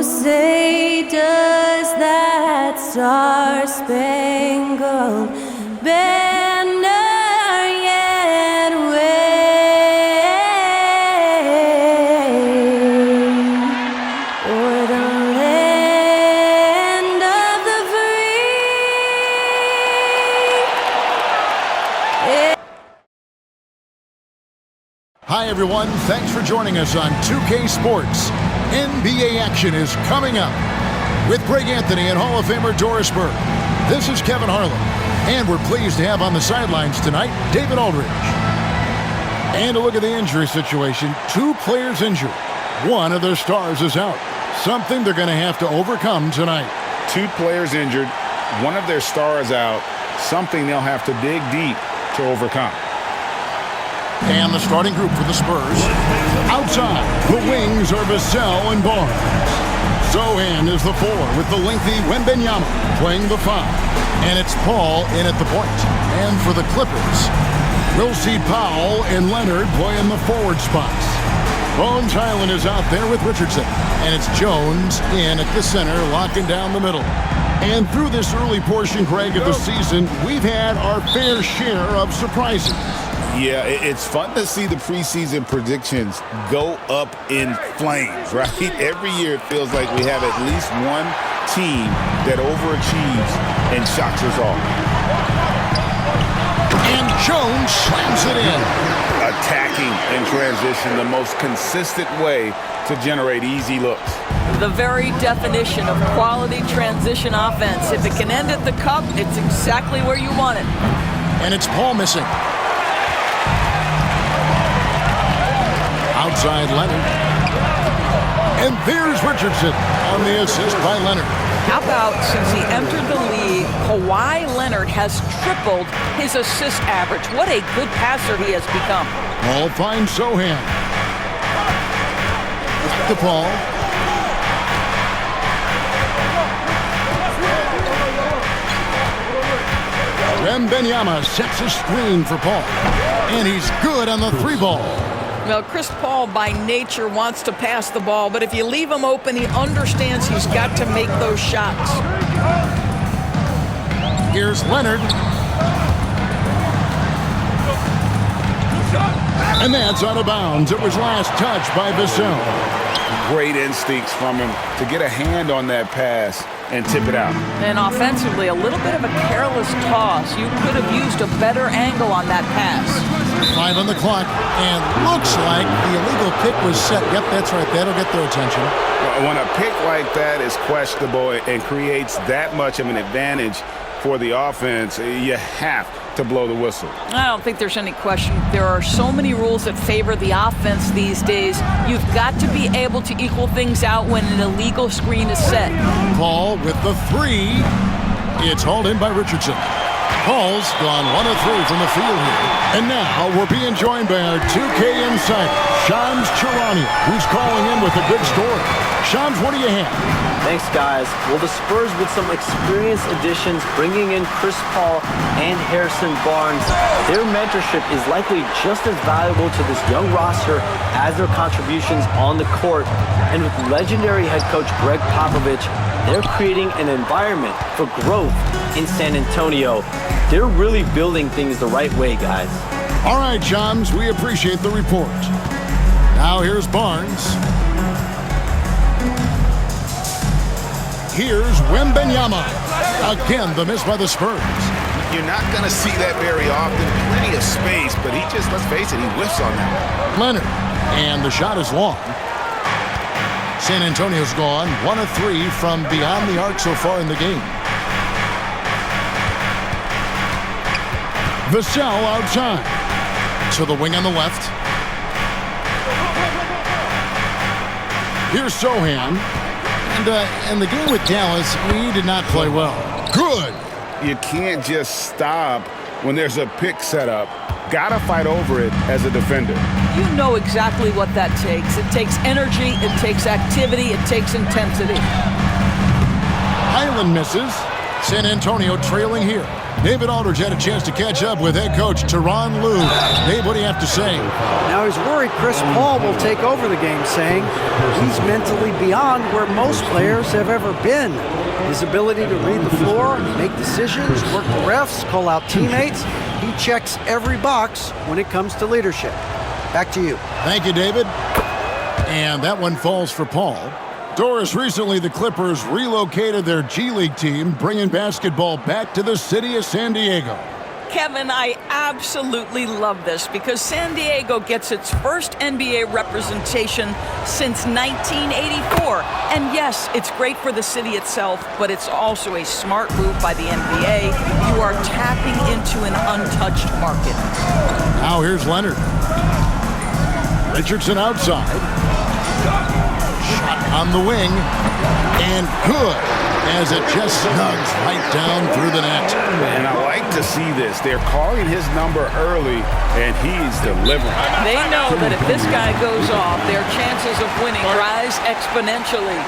say does that star-spangled banner yet wave o'er the land of the free? Hi everyone, thanks for joining us on 2K Sports. NBA action is coming up with Greg Anthony and Hall of Famer Doris Burke. This is Kevin Harlan, and we're pleased to have on the sidelines tonight David Aldridge. And a look at the injury situation. 2 players injured. One of their stars is out. Something they're going to have to overcome tonight. 2 players injured. One of their stars out. Something they'll have to dig deep to overcome. And the starting group for the Spurs. Outside, the wings are Vassell and Barnes. Sohan is the 4 with the lengthy Wembanyama playing the 5. And it's Paul in at the point. And for the Clippers, we'll see Powell and Leonard playing the forward spots. Bones Highland is out there with Richardson. And it's Jones in at the center, locking down the middle. And through this early portion, Greg, of the season, we've had our fair share of surprises. Yeah, it's fun to see the preseason predictions go up in flames, right? Every year it feels like we have at least one team that overachieves and shocks us all. And Jones slams it in. Attacking in transition, the most consistent way to generate easy looks. The very definition of quality transition offense. If it can end at the cup, it's exactly where you want it. And it's Paul missing. Outside Leonard. And there's Richardson on the assist by Leonard. How about since he entered the league, Kawhi Leonard has tripled his assist average. What a good passer he has become. Ball finds Sohan. To Paul. Wembanyama sets a screen for Paul. And he's good on the 3-ball. Well, Chris Paul by nature wants to pass the ball, but if you leave him open, he understands he's got to make those shots. Here's Leonard. And that's out of bounds. It was last touched by Vassell. Great instincts from him to get a hand on that pass and tip it out. And offensively, a little bit of a careless toss. You could have used a better angle on that pass. 5 on the clock, and looks like the illegal kick was set. Yep, that's right. That'll get their attention. When a pick like that is questionable and creates that much of an advantage for the offense, you have to blow the whistle. I don't think there's any question. There are so many rules that favor the offense these days. You've got to be able to equal things out when an illegal screen is set. Paul with the 3. It's hauled in by Richardson. Paul's gone 1 of 3 from the field here. And now we're being joined by our 2K insider, Shams Charania, who's calling in with a good story. Shams, what do you have? Thanks, guys. Well, the Spurs with some experienced additions, bringing in Chris Paul and Harrison Barnes. Their mentorship is likely just as valuable to this young roster as their contributions on the court. And with legendary head coach Greg Popovich, they're creating an environment for growth in San Antonio. They're really building things the right way, guys. All right, Shams, we appreciate the report. Now here's Barnes. Here's Wembanyama. Again, the miss by the Spurs. You're not going to see that very often. Plenty of space, but he just, let's face it, he whiffs on that. Leonard. And the shot is long. San Antonio's gone 1 of 3 from beyond the arc so far in the game. Vassell outside. To the wing on the left. Here's Sohan. And the game with Dallas, we did not play well. Good. You can't just stop when there's a pick set up. Gotta fight over it as a defender. You know exactly what that takes. It takes energy, it takes activity, it takes intensity. Highland misses. San Antonio trailing here. David Aldridge had a chance to catch up with head coach Tyronn Lue. Dave, what do you have to say? Now he's worried Chris Paul will take over the game, saying he's mentally beyond where most players have ever been. His ability to read the floor, make decisions, work the refs, call out teammates, he checks every box when it comes to leadership. Back to you. Thank you, David. And that one falls for Paul. Doris, recently the Clippers relocated their G League team, bringing basketball back to the city of San Diego. Kevin, I absolutely love this because San Diego gets its first NBA representation since 1984. And yes, it's great for the city itself, but it's also a smart move by the NBA. You are tapping into an untouched market. Now here's Leonard. Richardson outside. Shot on the wing. And good, as it just snugs right down through the net. And I like to see this. They're calling his number early, and he's delivering. They know that if this guy goes off, their chances of winning rise exponentially.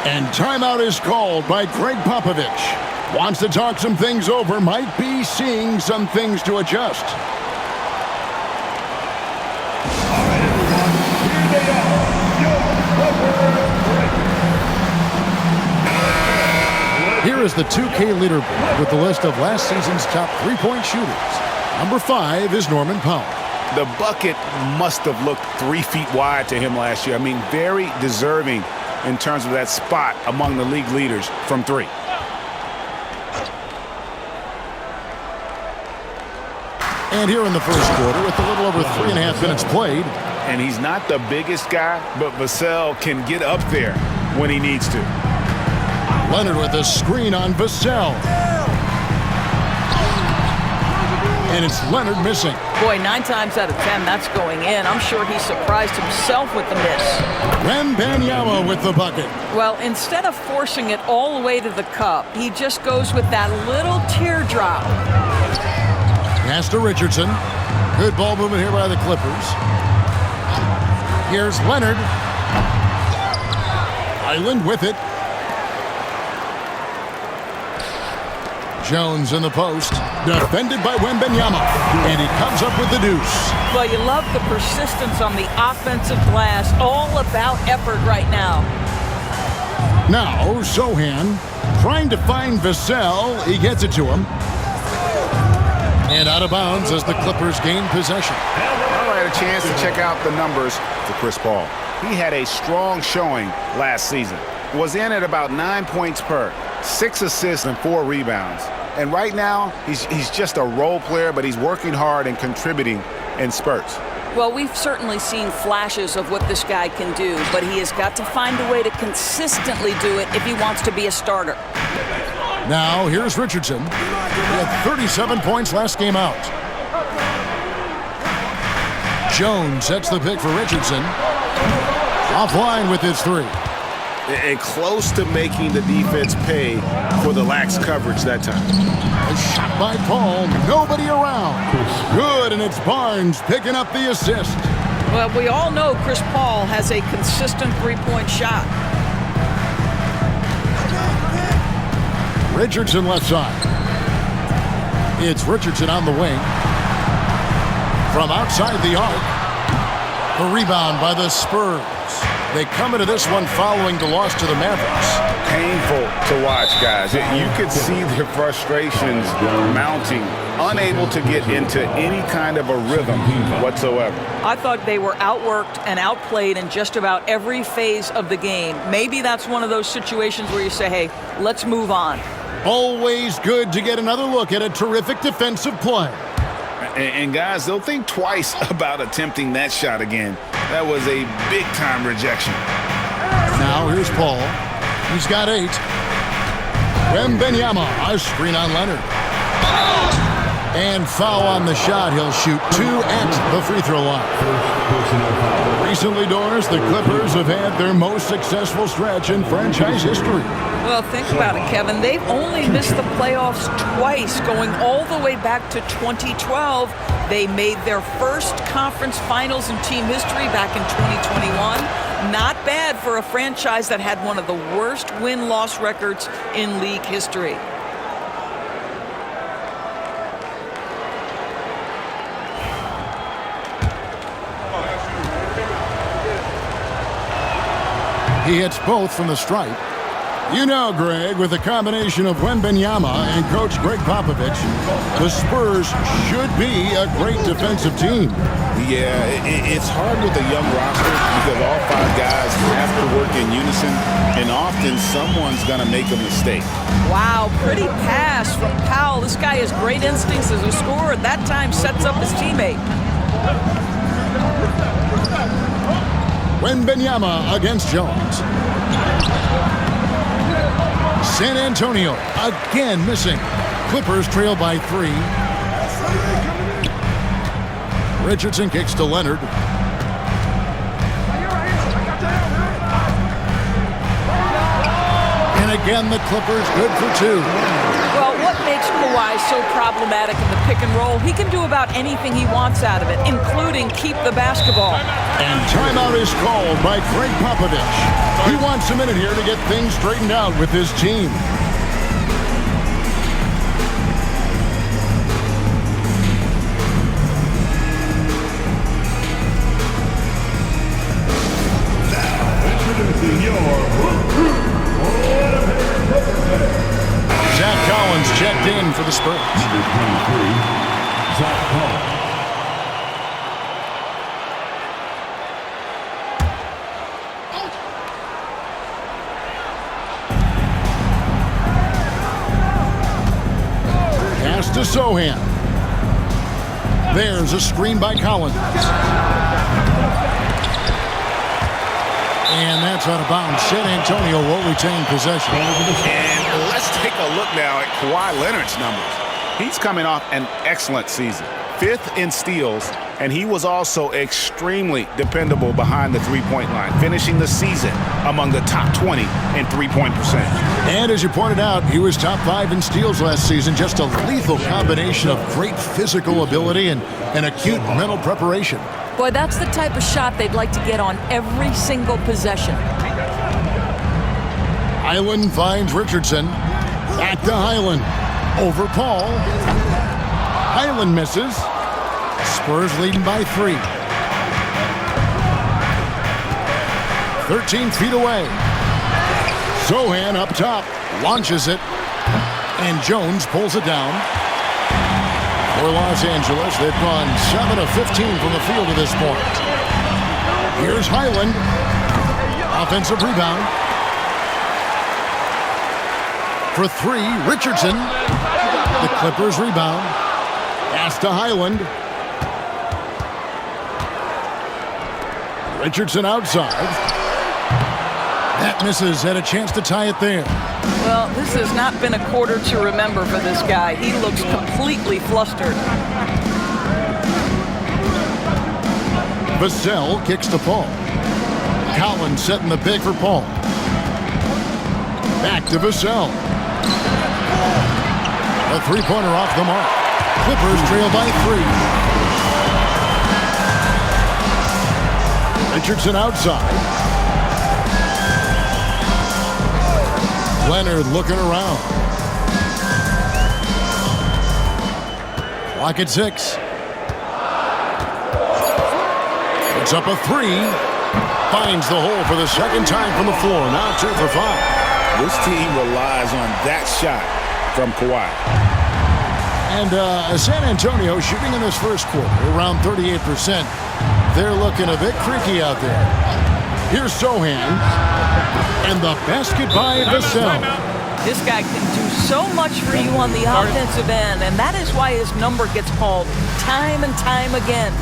And timeout is called by Greg Popovich. Wants to talk some things over, might be seeing some things to adjust. Here is the 2K leaderboard with the list of last season's top three-point shooters. Number 5 is Norman Powell. The bucket must have looked 3 feet wide to him last year. I mean, very deserving in terms of that spot among the league leaders from 3. And here in the first quarter, with a little over 3.5 minutes played. And he's not the biggest guy, but Vassell can get up there when he needs to. Leonard with a screen on Vassell. And it's Leonard missing. Boy, 9 times out of 10, that's going in. I'm sure he surprised himself with the miss. Wembanyama with the bucket. Well, instead of forcing it all the way to the cup, he just goes with that little teardrop. Pass to Richardson. Good ball movement here by the Clippers. Here's Leonard. Island with it. Jones in the post, defended by Wembanyama, and he comes up with the deuce. Well, you love the persistence on the offensive glass, all about effort right now. Now, Sohan trying to find Vassell. He gets it to him. And out of bounds as the Clippers gain possession. Well, I had a chance to check out the numbers for Chris Paul. He had a strong showing last season. Was in at about 9 points per, 6 assists and 4 rebounds. And right now, he's just a role player, but he's working hard and contributing in spurts. Well, we've certainly seen flashes of what this guy can do, but he has got to find a way to consistently do it if he wants to be a starter. Now, here's Richardson. He had 37 points last game out. Jones sets the pick for Richardson. Offline with his 3. And close to making the defense pay for the lax coverage that time. A shot by Paul, nobody around. Good, and it's Barnes picking up the assist. Well, we all know Chris Paul has a consistent three-point shot. Richardson left side. It's Richardson on the wing. From outside the arc. The rebound by the Spurs. They come into this one following the loss to the Mavericks. Painful to watch, guys. You could see their frustrations mounting, unable to get into any kind of a rhythm whatsoever. I thought they were outworked and outplayed in just about every phase of the game. Maybe that's one of those situations where you say, hey, let's move on. Always good to get another look at a terrific defensive play. And guys, they'll think twice about attempting that shot again. That was a big-time rejection. Now here's Paul. He's got 8. Wembanyama, a screen on Leonard. And foul on the shot. He'll shoot 2 at the free throw line. Recently, Doris, the Clippers have had their most successful stretch in franchise history. Well, think about it, Kevin. They've only missed the playoffs twice, going all the way back to 2012. They made their first conference finals in team history back in 2021. Not bad for a franchise that had one of the worst win-loss records in league history. He hits both from the stripe. You know, Greg, with the combination of Wembanyama and Coach Greg Popovich, the Spurs should be a great defensive team. Yeah, it's hard with a young roster because all 5 guys have to work in unison, and often someone's going to make a mistake. Wow, pretty pass from Powell. This guy has great instincts as a scorer. At that time, sets up his teammate. Wembanyama against Jones. San Antonio again missing. Clippers trail by 3. Richardson kicks to Leonard. And again, the Clippers good for 2. Well, what makes Kawhi so problematic in the pick and roll? He can do about anything he wants out of it, including keep the basketball. And timeout is called by Greg Popovich. He wants a minute here to get things straightened out with his team. Zach Collins checked in for the Spurs. Number 23, Zach Collins. Pass to Sohan. There's a screen by Collins. And that's out of bounds. San Antonio will retain possession. And let's take a look now at Kawhi Leonard's numbers. He's coming off an excellent season. 5th in steals, and he was also extremely dependable behind the three-point line, finishing the season among the top 20 in three-point percentage. And as you pointed out, he was top 5 in steals last season. Just a lethal combination of great physical ability and acute mental preparation. Boy, that's the type of shot they'd like to get on every single possession. Highland finds Richardson. Back to Highland. Over Paul. Highland misses. Spurs leading by 3. 13 feet away. Sohan up top. Launches it. And Jones pulls it down. For Los Angeles, they've gone 7 of 15 from the field at this point. Here's Highland. Offensive rebound. For 3, Richardson. The Clippers rebound. Pass to Highland. Richardson outside. That misses. Had a chance to tie it there. Well, this has not been a quarter to remember for this guy. He looks completely flustered. Vassell kicks to Paul. Collins setting the pick for Paul. Back to Vassell. A three-pointer off the mark. Clippers trail by 3. Richardson outside. Leonard looking around. Clock at 6. It's up a 3. Finds the hole for the second time from the floor. Now 2 for 5. This team relies on that shot from Kawhi. And San Antonio shooting in this first quarter around 38%. They're looking a bit creaky out there. Here's Sohan. And the basket by Vassell. This guy can do so much for you on the offensive end, and that is why his number gets called time and time again.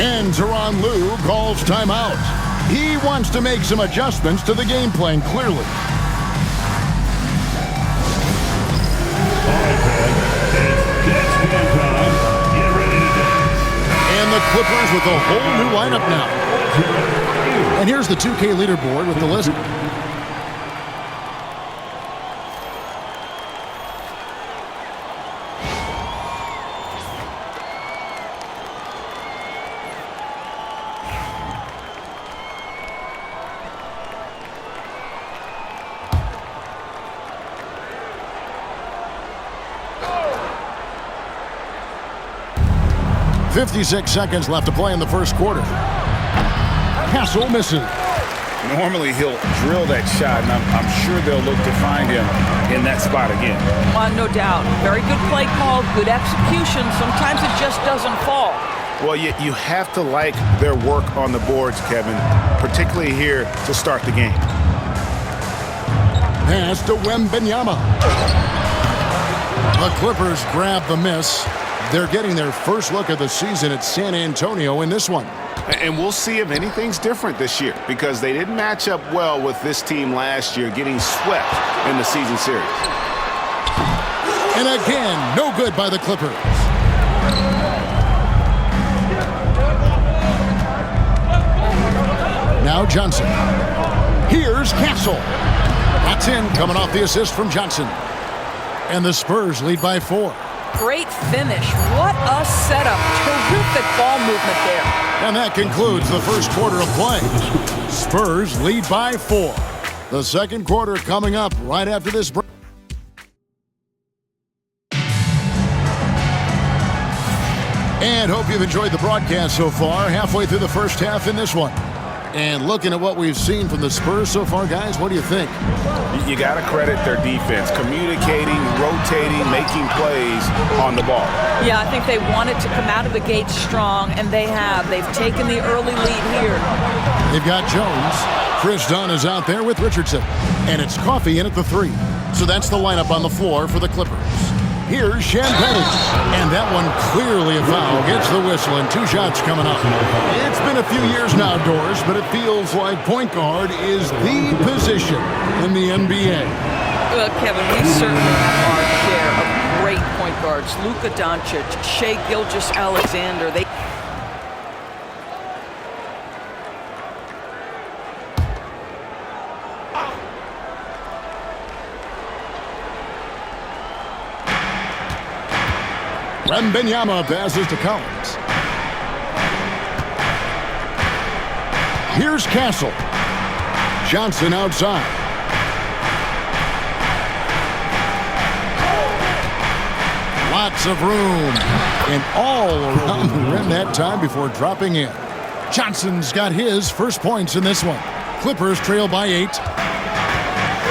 And Tyronn Lue calls timeout. He wants to make some adjustments to the game plan, clearly. And the Clippers with a whole new lineup now. And here's the 2K leaderboard with the list. .56 seconds left to play in the first quarter. Castle misses. Normally he'll drill that shot, and I'm sure they'll look to find him in that spot again. No doubt. Very good play call, good execution. Sometimes it just doesn't fall. Well, you have to like their work on the boards, Kevin, particularly here to start the game. Pass to Wembanyama. The Clippers grab the miss. They're getting their first look of the season at San Antonio in this one. And we'll see if anything's different this year, because they didn't match up well with this team last year, getting swept in the season series. And again, no good by the Clippers. Now Johnson. Here's Castle. That's in, coming off the assist from Johnson. And the Spurs lead by 4. Great finish. What a setup. Terrific ball movement there. And that concludes the first quarter of play. Spurs lead by 4. The second quarter coming up right after this break. And hope you've enjoyed the broadcast so far. Halfway through the first half in this one. And looking at what we've seen from the Spurs so far, guys, what do you think? You got to credit their defense, communicating, rotating, making plays on the ball. Yeah, I think they wanted to come out of the gate strong, and they have. They've taken the early lead here. They've got Jones. Chris Dunn is out there with Richardson. And it's Coffey in at the 3. So that's the lineup on the floor for the Clippers. Here's Champagne. And that one clearly a foul. Gets the whistle and 2 shots coming up. It's been a few years now, Doris, but it feels like point guard is the position in the NBA. Well, Kevin, we certainly have our share of great point guards. Luka Doncic, Shai Gilgeous-Alexander. Wembanyama passes to Collins. Here's Castle. Johnson outside. Lots of room. And all around the rim that time before dropping in. Johnson's got his first points in this one. Clippers trail by 8.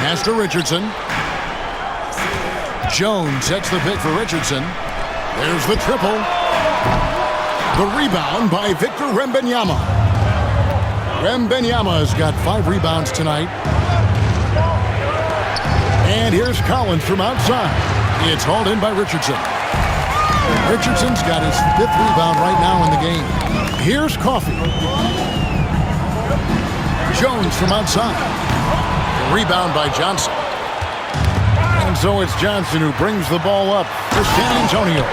Pass to Richardson. Jones sets the pick for Richardson. There's the triple. The rebound by Victor Wembanyama. Wembanyama's got 5 rebounds tonight. And here's Collins from outside. It's hauled in by Richardson. Richardson's got his 5th rebound right now in the game. Here's Coffey. Jones from outside. Rebound by Johnson. And so it's Johnson who brings the ball up for San Antonio.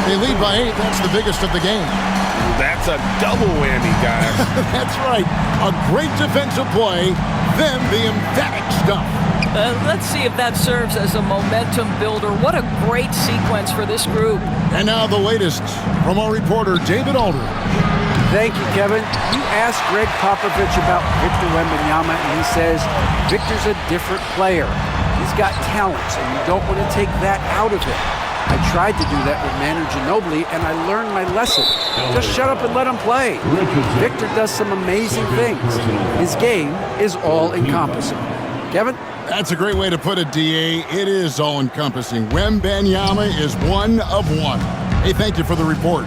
They lead by 8. That's the biggest of the game. That's a double whammy, guys. That's right. A great defensive play, then the emphatic stuff. Let's see if that serves as a momentum builder. What a great sequence for this group. And now the latest from our reporter, David Aldridge. Thank you, Kevin. You asked Greg Popovich about Victor Wembanyama, and he says Victor's a different player. He's got talents, and you don't want to take that out of him. I tried to do that with Manu Ginobili, and I learned my lesson. Just shut up and let him play. Victor does some amazing things. His game is all-encompassing. Kevin? That's a great way to put it, D.A. It is all-encompassing. Wembanyama is one of one. Hey, thank you for the report.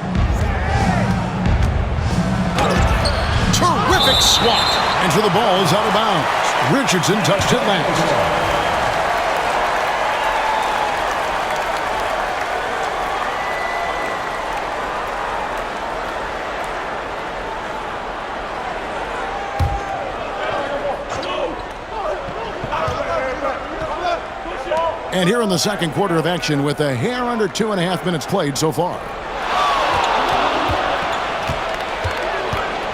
Terrific swat. And so the ball is out of bounds. Richardson touched it last. And here in the second quarter of action with a hair under 2.5 minutes played so far.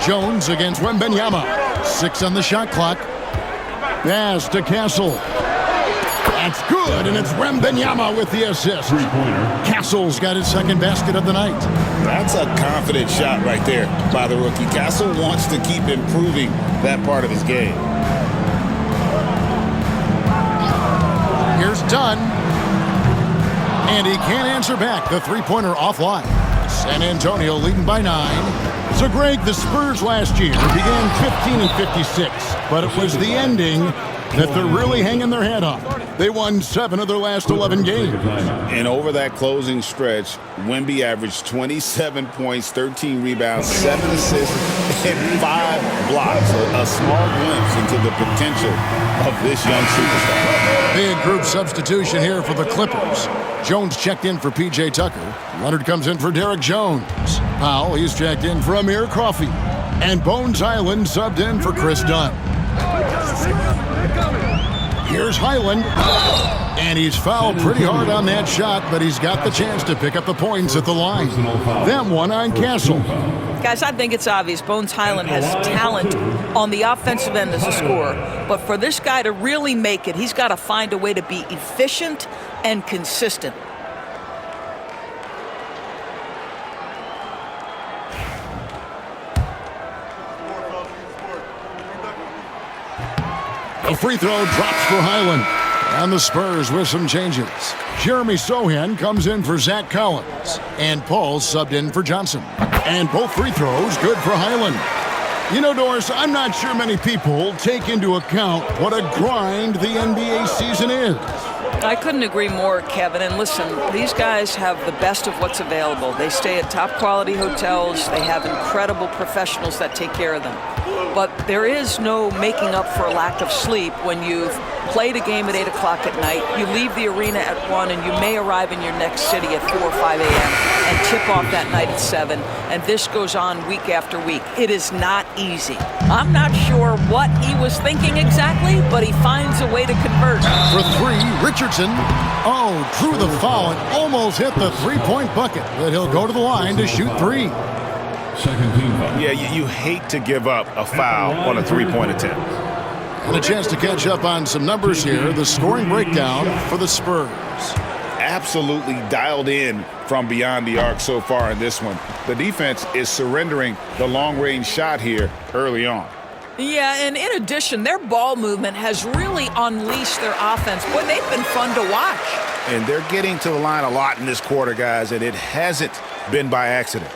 Jones against Wembanyama. 6 on the shot clock. Pass to Castle. That's good, and it's Wembanyama with the assist. Castle's got his second basket of the night. That's a confident shot right there by the rookie. Castle wants to keep improving that part of his game. Here's Dunn. And he can't answer back. The three-pointer offline. San Antonio leading by 9. So, Greg, the Spurs last year began 15-56, but it was the ending that they're really hanging their head on. They won 7 of their last 11 games. And over that closing stretch, Wemby averaged 27 points, 13 rebounds, 7 assists, and 5 blocks. A small glimpse into the potential of this young superstar. Big group substitution here for the Clippers. Jones checked in for P.J. Tucker. Leonard comes in for Derek Jones. Powell, he's checked in for Amir Coffey. And Bones Highland subbed in for Chris Dunn. Here's Highland. And he's fouled pretty hard on that shot, but he's got the chance to pick up the points at the line. Then one on Castle. Guys, I think it's obvious Bones Highland has talent on the offensive end as a scorer. But for this guy to really make it, he's got to find a way to be efficient and consistent. A free throw drops for Highland. And the Spurs with some changes. Jeremy Sohan comes in for Zach Collins. And Paul subbed in for Johnson. And both free throws good for Highland. You know, Doris, I'm not sure many people take into account what a grind the NBA season is. I couldn't agree more, Kevin. And listen, these guys have the best of what's available. They stay at top quality hotels. They have incredible professionals that take care of them. But there is no making up for a lack of sleep when you've played a game at 8 o'clock at night, you leave the arena at 1, and you may arrive in your next city at 4 or 5 a.m. and tip off that night at 7, and this goes on week after week. It is not easy. I'm not sure what he was thinking exactly, but he finds a way to convert. For 3, Richardson. Oh, drew the foul and almost hit the three-point bucket, but he'll go to the line to shoot 3. Second team foul. Yeah, you hate to give up a foul on a three-point attempt. And a chance to catch up on some numbers here. The scoring breakdown for the Spurs. Absolutely dialed in from beyond the arc so far in this one. The defense is surrendering the long-range shot here early on. Yeah, and in addition, their ball movement has really unleashed their offense. Boy, they've been fun to watch. And they're getting to the line a lot in this quarter, guys, and it hasn't been by accident.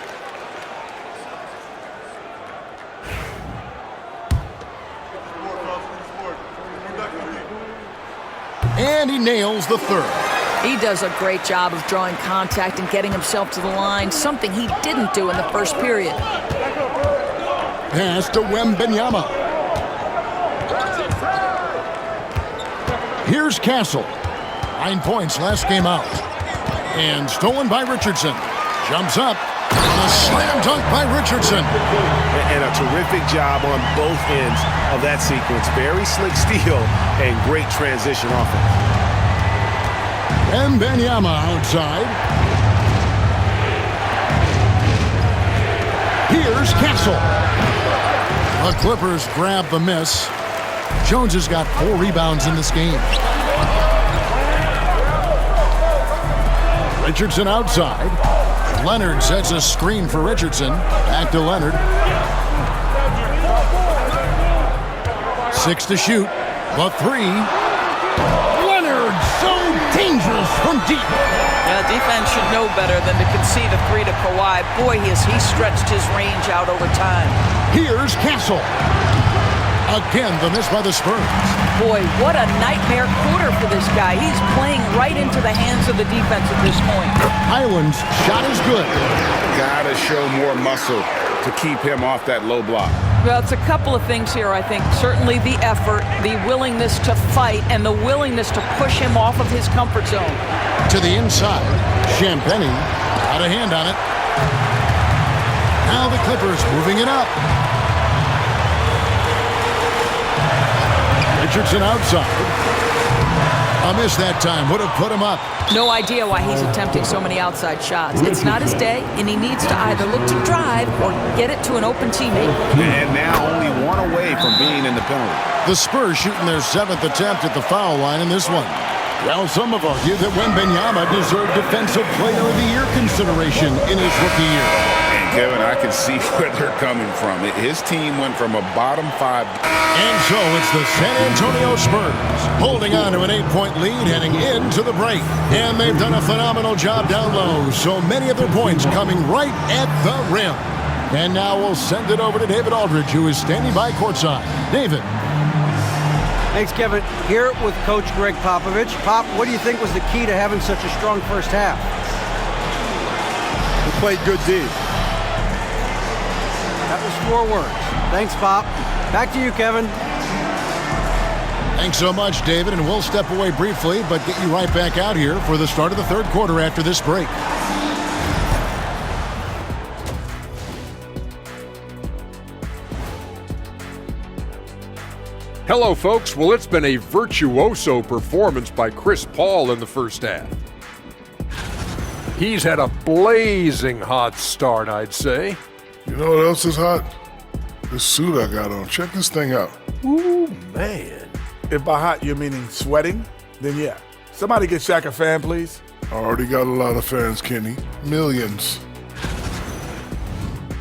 And he nails the 3rd. He does a great job of drawing contact and getting himself to the line, something he didn't do in the first period. Pass to Wembanyama. Here's Castle. 9 points last game out. And stolen by Richardson. Jumps up. And a slam dunk by Richardson. And a terrific job on both ends of that sequence. Very slick steal and great transition offense. Wembanyama outside. Here's Castle. The Clippers grab the miss. Jones has got 4 rebounds in this game. Richardson outside. Leonard sets a screen for Richardson. Back to Leonard. 6 to shoot. The 3. Leonard, so dangerous from deep. Yeah, defense should know better than to concede a 3 to Kawhi. Boy, has he stretched his range out over time. Here's Castle. Again, the miss by the Spurs. Boy, what a nightmare quarter for this guy. He's playing right into the hands of the defense at this point. Highland's shot is good. Gotta show more muscle to keep him off that low block. Well, it's a couple of things here, I think. Certainly the effort, the willingness to fight, and the willingness to push him off of his comfort zone. To the inside. Champagny got a hand on it. Now the Clippers moving it up. Richardson outside. A miss that time. Would have put him up. No idea why he's attempting so many outside shots. It's not his day, and he needs to either look to drive or get it to an open teammate. And now only 1 away from being in the penalty. The Spurs shooting their 7th attempt at the foul line in this one. Well, some have argued that Wembanyama deserved Defensive Player of the Year consideration in his rookie year. And Kevin, I can see where they're coming from. His team went from a bottom 5. And so it's the San Antonio Spurs holding on to an 8-point lead heading into the break. And they've done a phenomenal job down low, so many of their points coming right at the rim. And now we'll send it over to David Aldridge, who is standing by courtside. David. Thanks, Kevin. Here with Coach Greg Popovich. Pop, what do you think was the key to having such a strong first half? We played good D. That was 4 words. Thanks, Pop. Back to you, Kevin. Thanks so much, David, and we'll step away briefly, but get you right back out here for the start of the third quarter after this break. Hello, folks. Well, it's been a virtuoso performance by Chris Paul in the first half. He's had a blazing hot start, I'd say. You know what else is hot? This suit I got on. Check this thing out. Ooh, man. If by hot you're meaning sweating, then yeah. Somebody get Shaq a fan, please. I already got a lot of fans, Kenny. Millions.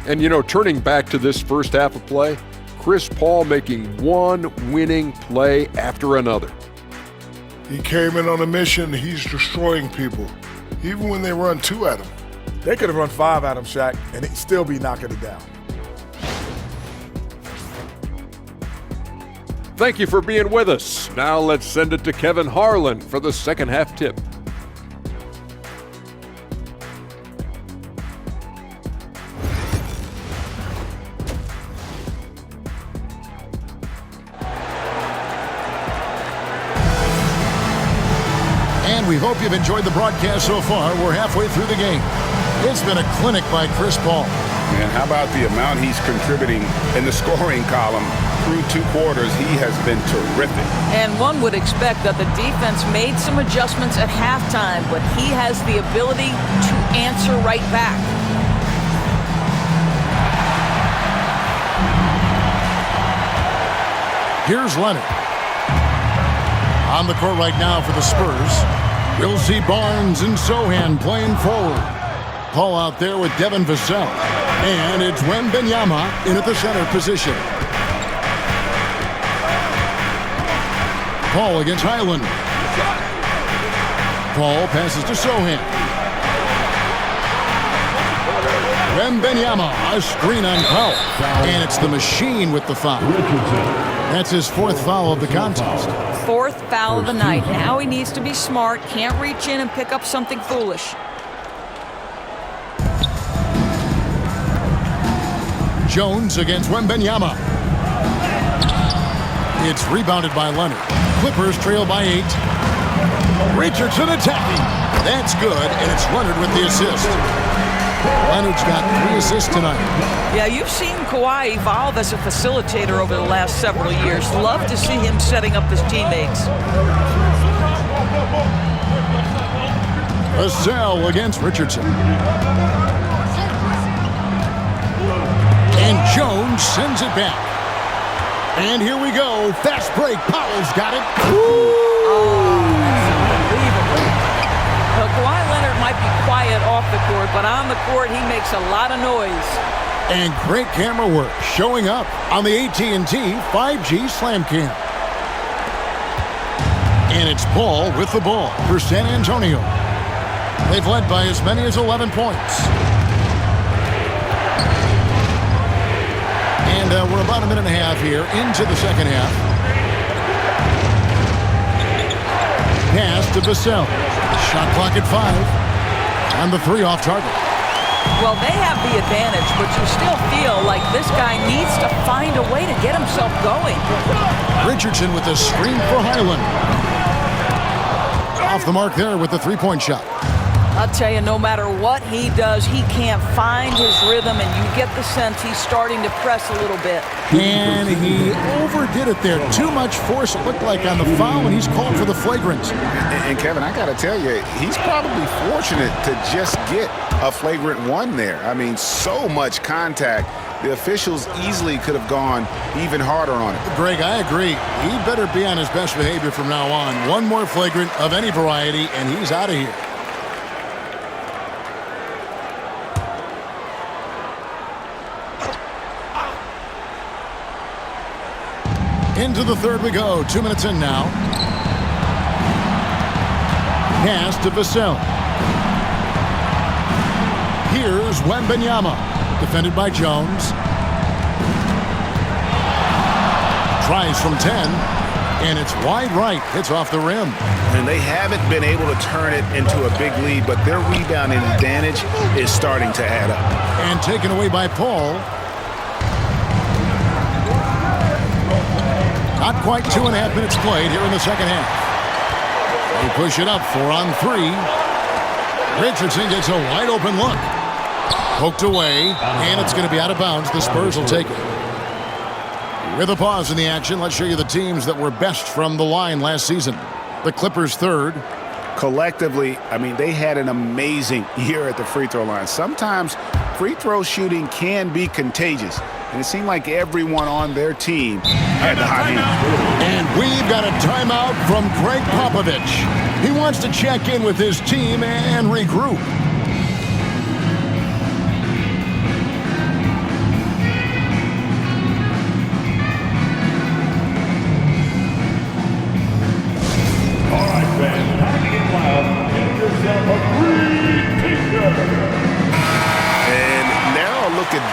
And, turning back to this first half of play, Chris Paul making one winning play after another. He came in on a mission. He's destroying people, even when they run 2 at him. They could have run 5 at him, Shaq, and he'd still be knocking it down. Thank you for being with us. Now let's send it to Kevin Harlan for the second half tip. And we hope you've enjoyed the broadcast so far. We're halfway through the game. It's been a clinic by Chris Paul. And how about the amount he's contributing in the scoring column? Through 2 quarters, he has been terrific. And one would expect that the defense made some adjustments at halftime, but he has the ability to answer right back. Here's Leonard. On the court right now for the Spurs. We'll see Barnes and Sohan playing forward. Paul out there with Devin Vassell. And it's Wembanyama in at the center position. Paul against Highland. Paul passes to Sohan. Wembanyama, a screen on Powell. And it's the machine with the foul. That's his 4th foul of the contest. 4th foul of the night. Now he needs to be smart, can't reach in and pick up something foolish. Jones against Wembanyama. It's rebounded by Leonard. Clippers trail by 8. Richardson attacking. That's good, and it's Leonard with the assist. Leonard's got 3 assists tonight. Yeah, you've seen Kawhi evolve as a facilitator over the last several years. Love to see him setting up his teammates. Vassell against Richardson. And Jones sends it back. And here we go. Fast break. Powell's got it. Kawhi Leonard might be quiet off the court, but on the court, he makes a lot of noise. And great camera work showing up on the AT&T 5G Slam Cam. And it's Paul with the ball for San Antonio. They've led by as many as 11 points. And we're about a minute and a half here into the second half. Pass to Vassell. Shot clock at 5. And the 3 off target. Well, they have the advantage, but you still feel like this guy needs to find a way to get himself going. Richardson with a screen for Highland. Off the mark there with the 3-point shot. I'll tell you, no matter what he does, he can't find his rhythm, and you get the sense he's starting to press a little bit. And he overdid it there. Too much force, it looked like, on the foul, and he's called for the flagrant. And Kevin, I got to tell you, he's probably fortunate to just get a flagrant 1 there. I mean, so much contact. The officials easily could have gone even harder on it. Greg, I agree. He better be on his best behavior from now on. One more flagrant of any variety, and he's out of here. Into the third we go. 2 minutes in now. Pass to Vassell. Here's Wembanyama. Defended by Jones. Tries from 10, and it's wide right. Hits off the rim. And they haven't been able to turn it into a big lead, but their rebounding advantage is starting to add up. And taken away by Paul. Not quite 2.5 minutes played here in the second half. They push it up 4 on 3. Richardson gets a wide open look. Poked away, and it's going to be out of bounds. The Spurs will take it. With a pause in the action, let's show you the teams that were best from the line last season. The Clippers third. Collectively, I mean, they had an amazing year at the free throw line. Sometimes free throw shooting can be contagious, and it seemed like everyone on their team had the hot hand. And we've got a timeout from Greg Popovich. He wants to check in with his team and regroup.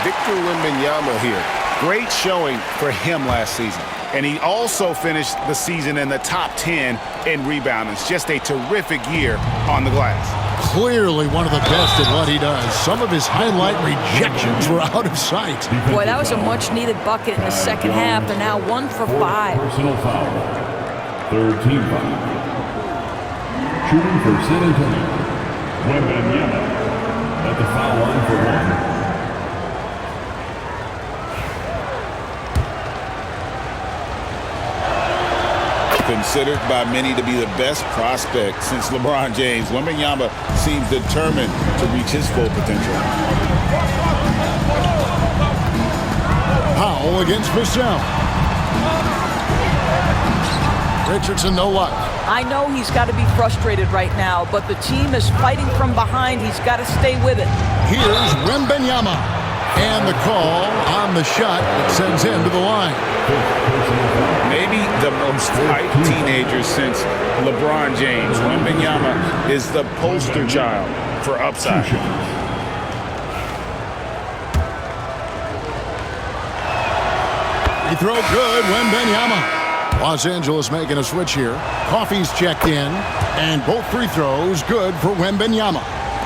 Victor Wembanyama here. Great showing for him last season. And he also finished the season in the top 10 in rebounding. It's just a terrific year on the glass. Clearly one of the best at what he does. Some of his highlight rejections were out of sight. Boy, that was a much-needed bucket in the second half. They're now 1 for 5. Personal foul. Third team foul. Shooting for San Antonio. Wembanyama at the foul line for 1. Considered by many to be the best prospect since LeBron James, Wembanyama seems determined to reach his full potential. Powell against Vassell. Richardson, no luck. I know he's got to be frustrated right now, but the team is fighting from behind. He's got to stay with it. Here's Wembanyama. And the call on the shot that sends him to the line. Maybe the most hyped teenager since LeBron James. Wembanyama is the poster child for upside. He throw good, Wembanyama. Los Angeles making a switch here. Coffey's checked in, and both free throws good for Wembanyama.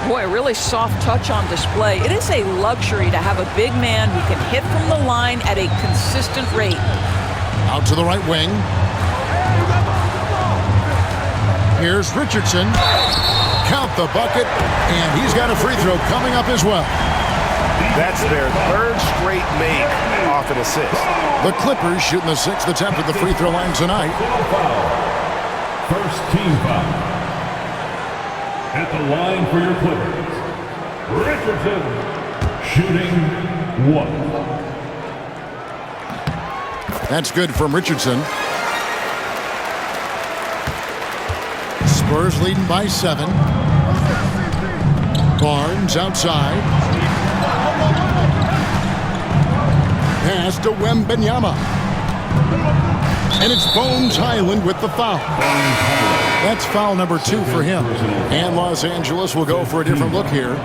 Boy, a really soft touch on display. It is a luxury to have a big man who can hit from the line at a consistent rate. Out to the right wing. Here's Richardson. Count the bucket, and he's got a free throw coming up as well. That's their third straight make off an assist. The Clippers shooting the 6th attempt at the free throw line tonight. First team foul. At the line for your Clippers, Richardson, shooting 1. That's good from Richardson. Spurs leading by 7. Barnes outside. Pass to Wembanyama. And it's Bones Highland with the foul. That's foul number 2 for him. And Los Angeles will go for a different look here.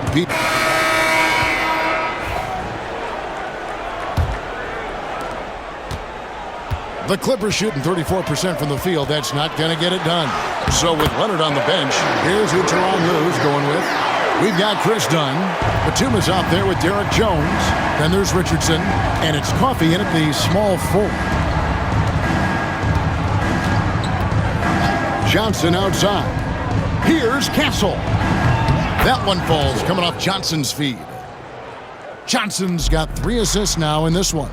The Clippers shooting 34% from the field. That's not going to get it done. So with Leonard on the bench, here's who Tyronn Lue's going with. We've got Chris Dunn. Batuma's out there with Derek Jones. Then there's Richardson. And it's Coffey in at the small 4. Johnson outside. Here's Castle. That one falls coming off Johnson's feed. Johnson's got 3 assists now in this one.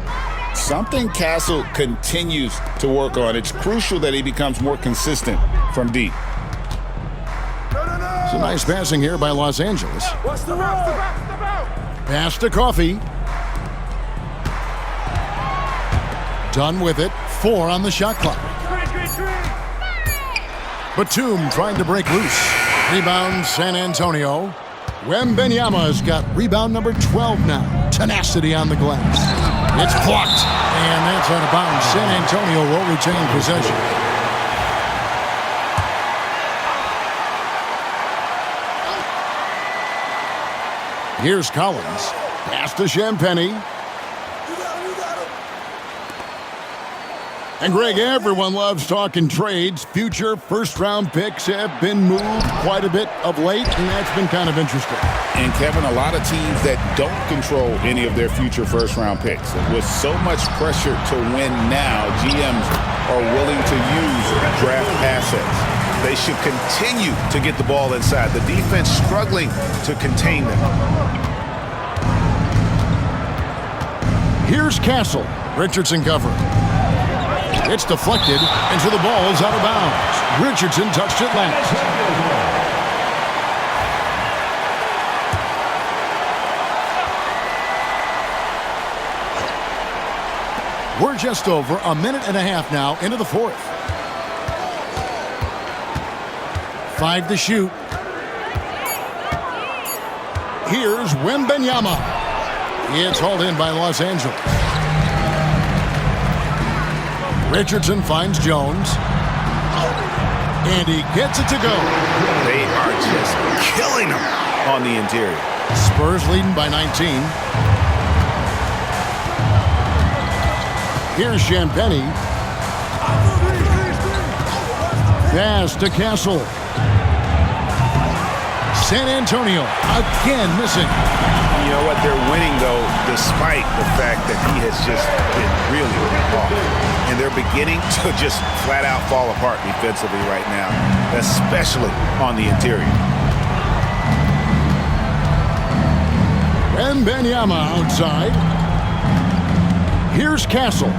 Something Castle continues to work on. It's crucial that he becomes more consistent from deep. It's a nice passing here by Los Angeles. Pass to Coffey. Done with it. 4 on the shot clock. Batum trying to break loose. Rebound San Antonio. Wembanyama's got rebound number 12 now. Tenacity on the glass. It's blocked. And that's out of bounds. San Antonio will retain possession. Here's Collins. Pass to Champagny. And Greg, everyone loves talking trades. Future first-round picks have been moved quite a bit of late, and that's been kind of interesting. And, Kevin, a lot of teams that don't control any of their future first-round picks. With so much pressure to win now, GMs are willing to use draft assets. They should continue to get the ball inside. The defense struggling to contain them. Here's Castle. Richardson covering. It's deflected, and so the ball is out of bounds. Richardson touched it last. We're just over a minute and a half now into the fourth. 5 to shoot. Here's Wembanyama. It's hauled in by Los Angeles. Richardson finds Jones. And he gets it to go. They are just killing him on the interior. Spurs leading by 19. Here's Champagny. Pass to Castle. San Antonio again missing. You know what? They're winning, though, despite the fact that he has just been really off. And they're beginning to just flat out fall apart defensively right now, especially on the interior. Wembanyama outside. Here's Castle.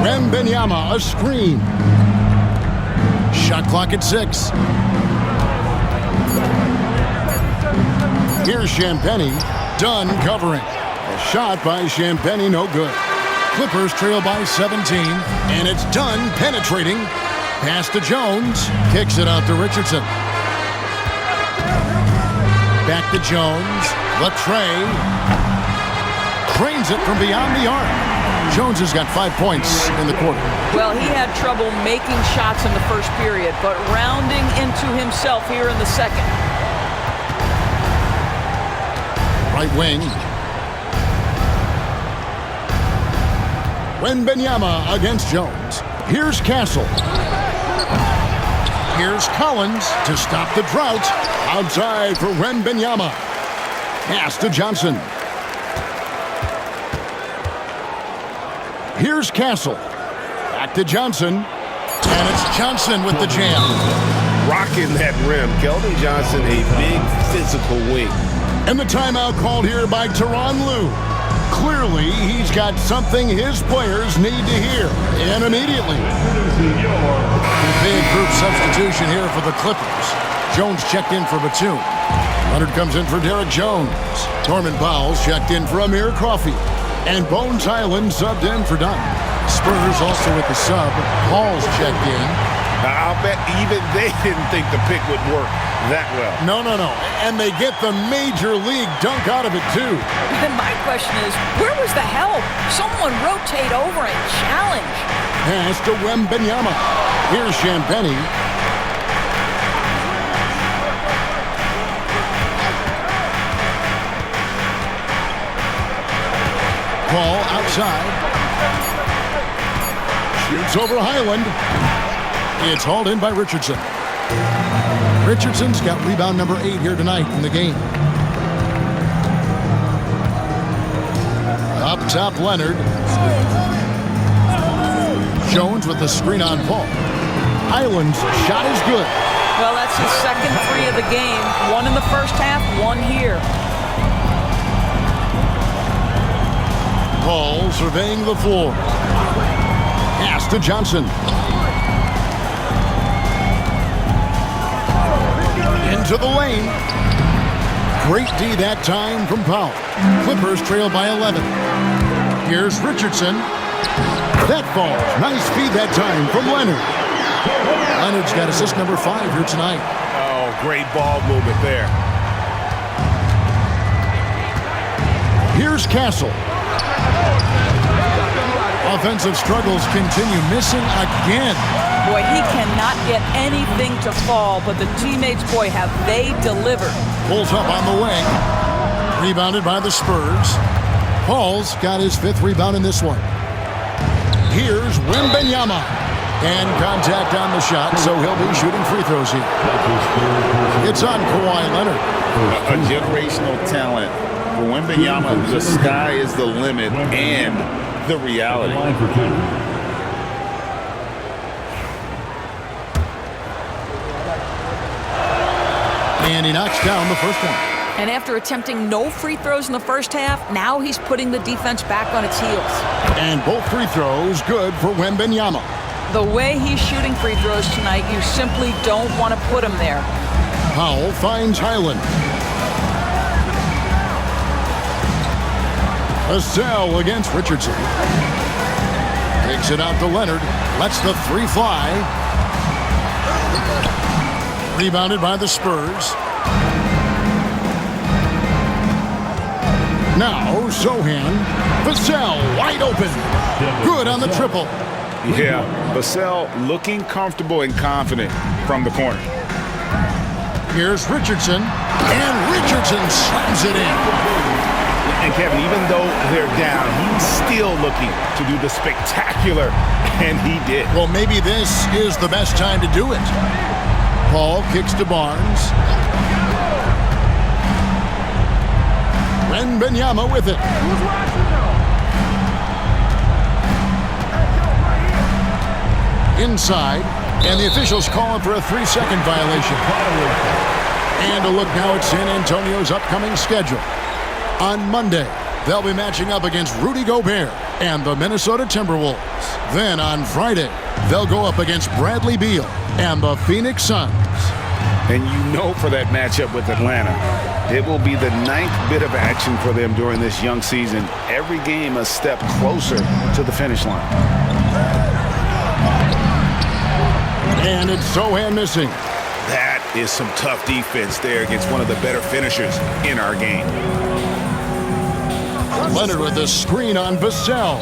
Wembanyama, a screen. Shot clock at 6. Here's Champagny. Dunn covering. A shot by Champagny, no good. Clippers trail by 17, and it's Dunn penetrating. Pass to Jones. Kicks it out to Richardson. Back to Jones. Latrey. Trains it from beyond the arc. Jones has got 5 points in the quarter. Well, he had trouble making shots in the first period, but rounding into himself here in the second. Right wing. Wembanyama against Jones. Here's Castle. Here's Collins to stop the drought. Outside for Wembanyama. Pass to Johnson. Here's Castle. Back to Johnson. And it's Johnson with the jam. Rocking that rim. Keldon Johnson, a big physical wing. And the timeout called here by Tyronn Lue. Clearly, he's got something his players need to hear. And immediately. Big group substitution here for the Clippers. Jones checked in for Batum. Leonard comes in for Derek Jones. Norman Powell's checked in for Amir Coffey. And Bones Highland subbed in for Dunn. Spurs also with the sub. Paul's checked in. I'll bet even they didn't think the pick would work that well. No. And they get the major league dunk out of it, too. And my question is, where was the help? Someone rotate over and challenge. Pass to Wembanyama. Here's Champagny. Ball outside. Shoots over Highland. It's hauled in by Richardson. Richardson's got rebound number 8 here tonight in the game. Up top, Leonard. Jones with the screen on Paul. Highland's shot is good. Well, that's his second 3 of the game. 1 in the first half, 1 here. Paul surveying the floor. Pass to Johnson. Into the lane. Great D that time from Powell. Clippers trail by 11. Here's Richardson. That falls. Nice feed that time from Leonard. Leonard's got assist number 5 here tonight. Oh, great ball movement there. Here's Castle. Offensive struggles continue. Missing again. Boy, he cannot get anything to fall, but the teammates, boy, have they delivered. Pulls up on the wing. Rebounded by the Spurs. Paul's got his 5th rebound in this one. Here's Wembanyama. And contact on the shot, so he'll be shooting free throws here. It's on Kawhi Leonard. A generational talent. For Wembanyama, the sky is the limit and the reality. And he knocks down the first one. And after attempting no free throws in the first half, now he's putting the defense back on its heels. And both free throws good for Wembanyama. The way he's shooting free throws tonight, you simply don't want to put him there. Powell finds Highland. Vassell against Richardson. Takes it out to Leonard. Lets the 3 fly. Rebounded by the Spurs. Now Sohan. Vassell wide open. Good on the triple. Yeah, Vassell looking comfortable and confident from the corner. Here's Richardson. And Richardson slams it in. And Kevin, even though they're down, he's still looking to do the spectacular, and he did. Well, maybe this is the best time to do it. Paul kicks to Barnes. Wembanyama with it. Inside, and the officials calling for a 3-second violation. And a look now at San Antonio's upcoming schedule. On Monday, they'll be matching up against Rudy Gobert and the Minnesota Timberwolves. Then on Friday, they'll go up against Bradley Beal and the Phoenix Suns. And you know for that matchup with Atlanta, it will be the 9th bit of action for them during this young season. Every game a step closer to the finish line. And it's Sohan missing. That is some tough defense there against one of the better finishers in our game. Leonard with the screen on Vassell.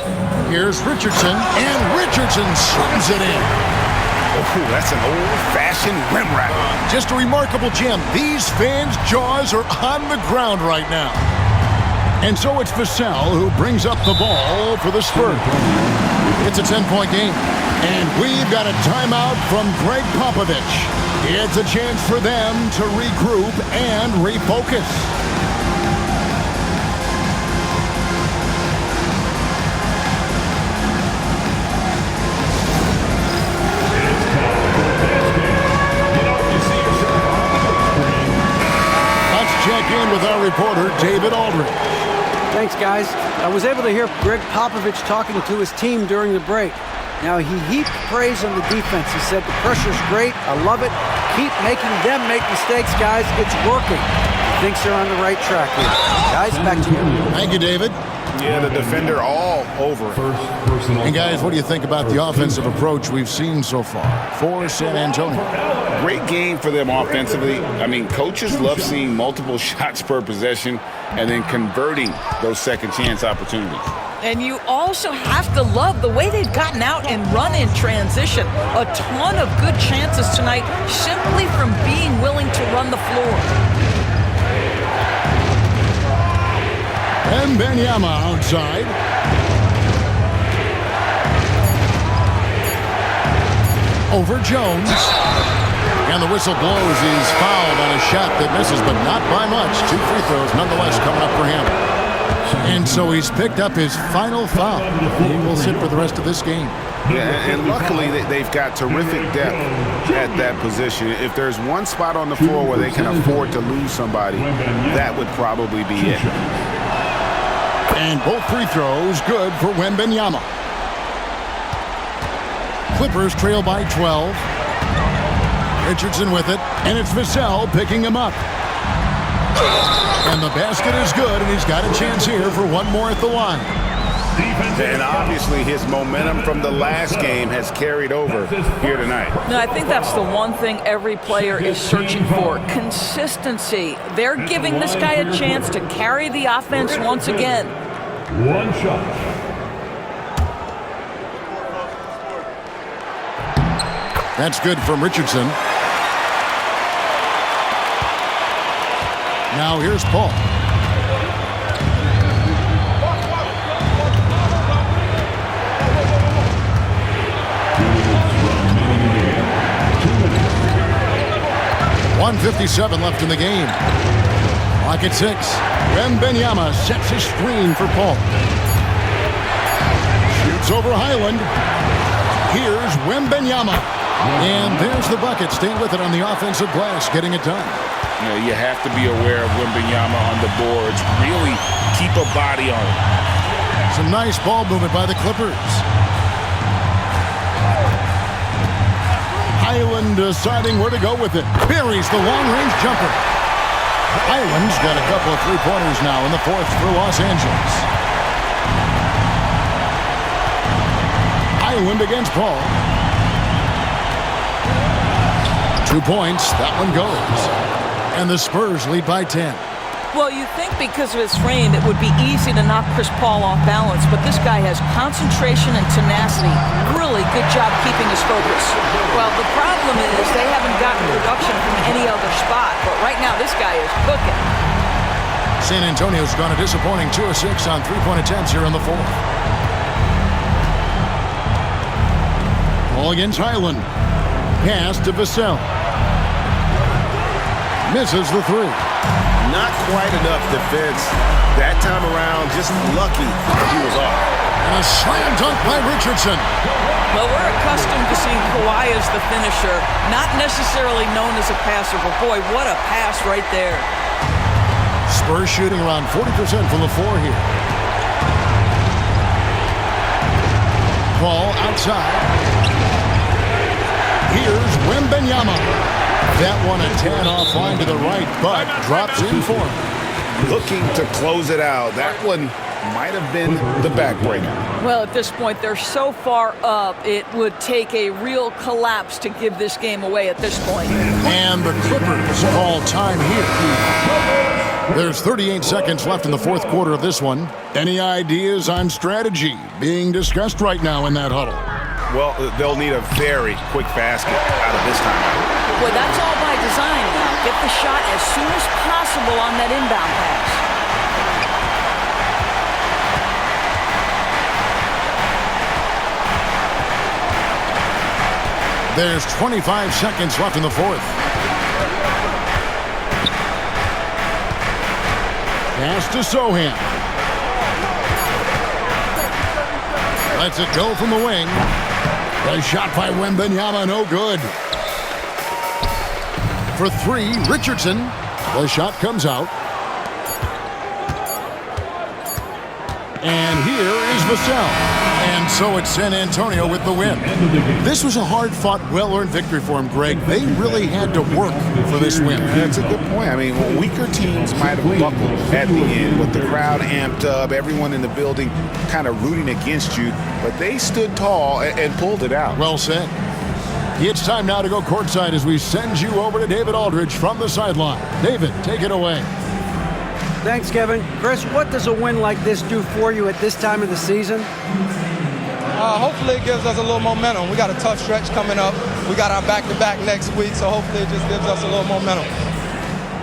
Here's Richardson, and Richardson slams it in. Oh, that's an old-fashioned rim wrap. Just a remarkable gem. These fans' jaws are on the ground right now. And so it's Vassell who brings up the ball for the Spurs. It's a 10-point game. And we've got a timeout from Greg Popovich. It's a chance for them to regroup and refocus. Check in with our reporter, David Aldridge. Thanks, guys. I was able to hear Greg Popovich talking to his team during the break. Now, he heaped praise on the defense. He said, the pressure's great. I love it. Keep making them make mistakes, guys. It's working. He thinks they're on the right track here. Guys, back to you. Thank you, David. Yeah, the defender all over it. And guys, what do you think about the offensive approach we've seen so far for San Antonio? Great game for them offensively. I mean, coaches love seeing multiple shots per possession and then converting those second chance opportunities. And you also have to love the way they've gotten out and run in transition. A ton of good chances tonight simply from being willing to run the floor. Wembanyama outside. Over Jones. And the whistle blows. He's fouled on a shot that misses, but not by much. 2 free throws nonetheless coming up for him. And so he's picked up his final foul. He will sit for the rest of this game. Yeah, and luckily they've got terrific depth at that position. If there's one spot on the floor where they can afford to lose somebody, that would probably be it. And both free throws good for Wembanyama. Clippers trail by 12. Richardson with it, and it's Vassell picking him up. And the basket is good, and he's got a chance here for one more at the line. And obviously his momentum from the last game has carried over here tonight. No, I think that's the one thing every player is searching for. Consistency. They're giving this guy a chance to carry the offense once again. One shot. That's good from Richardson. Now here's Paul. 1:57 left in the game. Clock at 6. Wembenyama sets a screen for Paul. Shoots over Highland. Here's Wembenyama. And there's the bucket. Staying with it on the offensive glass, getting it done. You know, you have to be aware of Wembenyama on the boards. Really keep a body on it. Some nice ball movement by the Clippers. Highland deciding where to go with it. Buries the long-range jumper. Highland's got a couple of three-pointers now in the fourth for Los Angeles. Highland against Paul. 2 points. That one goes. And the Spurs lead by 10. Well, you think because of his frame it would be easy to knock Chris Paul off balance, but this guy has concentration and tenacity. Really good job keeping his focus. Well, the problem is they haven't gotten production from any other spot, but right now this guy is cooking. San Antonio's gone a disappointing 2 of 6 on three-point attempts here in the fourth. Ball against Highland. Pass to Vassell. Misses the three. Not quite enough defense that time around. Just lucky that he was off. And a slam dunk by Richardson. Well, we're accustomed to seeing Kawhi as the finisher, not necessarily known as a passer, but boy, what a pass right there. Spurs shooting around 40% from the floor here. Ball outside. Here's Wembenyama. That one a tad offline to the right, but drops in for him. Looking to close it out. That one might have been the backbreaker. Well, at this point, they're so far up, it would take a real collapse to give this game away at this point. And the Clippers call time here. There's 38 seconds left in the fourth quarter of this one. Any ideas on strategy being discussed right now in that huddle? Well, they'll need a very quick basket out of this timeout. Boy, that's all by design now. Get the shot as soon as possible on that inbound pass. There's 25 seconds left in the fourth. Pass to Sohan. Lets it go from the wing. A shot by Wembenyama, no good. For three, Richardson. The shot comes out. And here is Vassell. And so it's San Antonio with the win. This was a hard-fought, well-earned victory for him, Greg. They really had to work for this win. That's a good point. I mean, weaker teams might have buckled at the end with the crowd amped up, everyone in the building kind of rooting against you, but they stood tall and pulled it out. Well said. It's time now to go courtside as we send you over to David Aldridge from the sideline. David, take it away. Thanks, Kevin. Chris, what does a win like this do for you at this time of the season? Hopefully it gives us a little momentum. We got a tough stretch coming up. We got our back-to-back next week, so hopefully it just gives us a little momentum.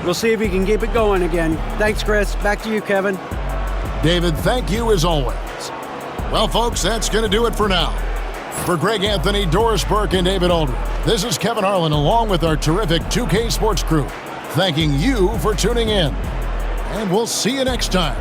We'll see if he can keep it going again. Thanks, Chris. Back to you, Kevin. David, thank you as always. Well, folks, that's going to do it for now. For Greg Anthony, Doris Burke, and David Aldridge, this is Kevin Harlan along with our terrific 2K Sports crew, thanking you for tuning in. And we'll see you next time.